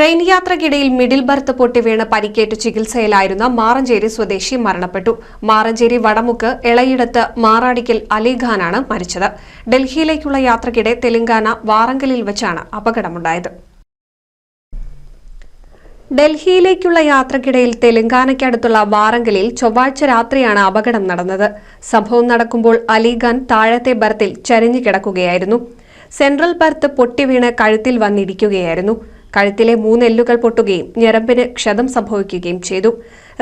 Train യാത്രക്കിടയിൽ middle birth പൊട്ടി വീണ് പരിക്കേറ്റ് ചികിത്സയിലായിരുന്ന മാറഞ്ചേരി സ്വദേശി മരണപ്പെട്ടു. മാറഞ്ചേരി വടമുക്ക് എളയിടത്ത് മാറാടിക്കൽ അലിഖാനാണ് മരിച്ചത്. ഡൽഹിയിലേക്കുള്ള യാത്രക്കിടെ തെലങ്കാന വാറങ്കലിൽ വെച്ചാണ് അപകടമുണ്ടായത്. ഡൽഹിയിലേക്കുള്ള യാത്രക്കിടയിൽ തെലങ്കാനയ്ക്കടുത്തുള്ള വാറങ്കലിൽ ചൊവ്വാഴ്ച രാത്രിയാണ് അപകടം നടന്നത്. സംഭവം നടക്കുമ്പോൾ അലിഖാൻ താഴത്തെ ബർത്തിൽ ചരിഞ്ഞു കിടക്കുകയായിരുന്നു. സെൻട്രൽ ബർത്ത് പൊട്ടിവീണ് കഴുത്തിൽ വന്നിടിക്കുകയായിരുന്നു. കഴുത്തിലെ 3 എല്ലുകൾ പൊട്ടുകയും ഞരമ്പിന് ക്ഷതം സംഭവിക്കുകയും ചെയ്തു.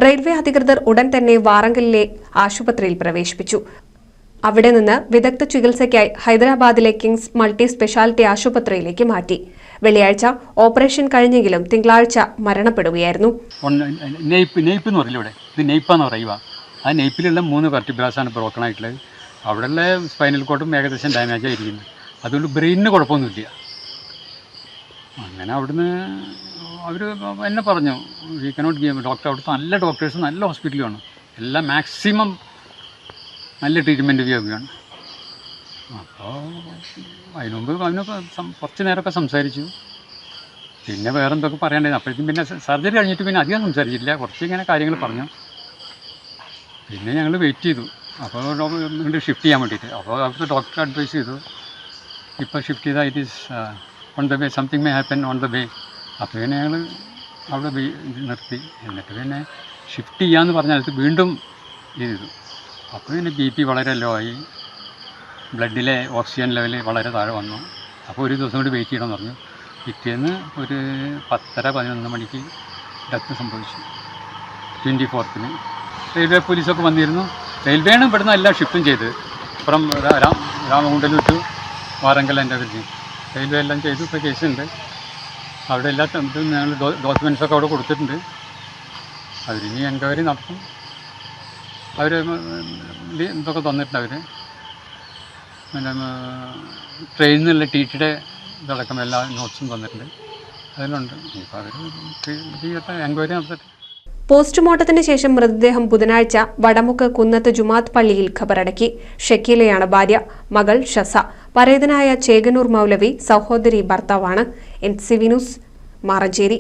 റെയിൽവേ അധികൃതർ ഉടൻ തന്നെ വാറങ്കലിലെ ആശുപത്രിയിൽ പ്രവേശിപ്പിച്ചു. അവിടെ നിന്ന് വിദഗ്ധ ചികിത്സയ്ക്കായി ഹൈദരാബാദിലെ കിങ്സ് മൾട്ടി സ്പെഷ്യാലിറ്റി ആശുപത്രിയിലേക്ക് മാറ്റി. വെള്ളിയാഴ്ച ഓപ്പറേഷൻ കഴിഞ്ഞെങ്കിലും തിങ്കളാഴ്ച മരണപ്പെടുകയായിരുന്നു. ആ നെയ്പ്പിലുള്ള 3 വെർട്ടിബ്രാസാണ് ബ്രോക്കൺ ആയിട്ടുള്ളത്. അവിടെയുള്ള സ്പൈനൽ കോഡും ഏകദേശം ഡാമേജ് ആയിരിക്കുന്നു. അതുകൊണ്ട് ബ്രെയിനിന് കുഴപ്പമൊന്നുമില്ല. അങ്ങനെ അവിടുന്ന് അവർ എന്നെ പറഞ്ഞു, വി കനോട്ട് ഗിവ് ഡോക്ടർ. അവിടുത്തെ നല്ല ഡോക്ടേഴ്സ്, നല്ല ഹോസ്പിറ്റലുമാണ്. എല്ലാം മാക്സിമം നല്ല ട്രീറ്റ്മെൻറ്റ് ചെയ്യുകയാണ്. അപ്പോൾ അതിനുമുമ്പ് അവനൊക്കെ കുറച്ച് നേരമൊക്കെ സംസാരിച്ചു. പിന്നെ വേറെ എന്തൊക്കെ പറയണ്ടായിരുന്നു. അപ്പോഴേക്കും പിന്നെ സർജറി കഴിഞ്ഞിട്ട് പിന്നെ അധികം സംസാരിച്ചില്ല. കുറച്ച് ഇങ്ങനെ കാര്യങ്ങൾ പറഞ്ഞു. പിന്നെ ഞങ്ങൾ വെയിറ്റ് ചെയ്തു. അപ്പോൾ വീണ്ടും ഷിഫ്റ്റ് ചെയ്യാൻ വേണ്ടിയിട്ട്. അപ്പോൾ അവിടുത്തെ ഡോക്ടർ അഡ്വൈസ് ചെയ്തു, ഇപ്പോൾ ഷിഫ്റ്റ് ചെയ്താൽ it is on the way, something may happen on the way. അപ്പോൾ പിന്നെ ഞങ്ങൾ അവിടെ നിർത്തി. എന്നിട്ട് പിന്നെ ഷിഫ്റ്റ് ചെയ്യാമെന്ന് പറഞ്ഞാൽ വീണ്ടും ചെയ്തു. അപ്പോൾ പിന്നെ BP വളരെ ലോ ആയി, ബ്ലഡിലെ ഓക്സിജൻ ലെവൽ വളരെ താഴെ വന്നു. അപ്പോൾ ഒരു ദിവസം കൂടി വെയിറ്റ് ചെയ്യണമെന്ന് പറഞ്ഞു. പിറ്റേന്ന് ഒരു 10:30-11 മണിക്ക് ഡെത്ത് സംഭവിച്ചു. 24th റെയിൽവേ പോലീസൊക്കെ വന്നിരുന്നു. റെയിൽവേയാണ് ഇവിടുന്ന് എല്ലാം ഷിഫ്റ്റും ചെയ്ത്. അപ്പുറം രാമകുണ്ടലൂർ ടു വാറങ്കൽ എൻ്റെ അവർക്ക് റെയിൽവേ എല്ലാം ചെയ്തു. ഇപ്പോൾ കേസുണ്ട്. അവിടെ എല്ലാ ഞങ്ങൾ ഡോക്യുമെൻറ്റ്സൊക്കെ അവിടെ കൊടുത്തിട്ടുണ്ട്. അവരിനി എൻക്വയറി നടത്തും. അവർ ഇതൊക്കെ തന്നിട്ടുണ്ട്. അവർ പിന്നെ ട്രെയിനിൽ നിന്നുള്ള TTയുടെ ഇതടക്കം എല്ലാ നോട്ട്സും തന്നിട്ടുണ്ട്. അതിലുണ്ട്. ഇപ്പോൾ അവർ എൻക്വയറി നടത്തിട്ട് പോസ്റ്റ്മോർട്ടത്തിന് ശേഷം മൃതദേഹം ബുധനാഴ്ച വടമുക്ക് കുന്നത്ത് ജുമാത്ത് പള്ളിയിൽ ഖബറടക്കി. ഷക്കീലയാണ് ഭാര്യ. മകൾ ഷസ. പരേതനായ ചേകനൂർ മൗലവി സഹോദരി ഭർത്താവാണ്. NCV news, Maranchery.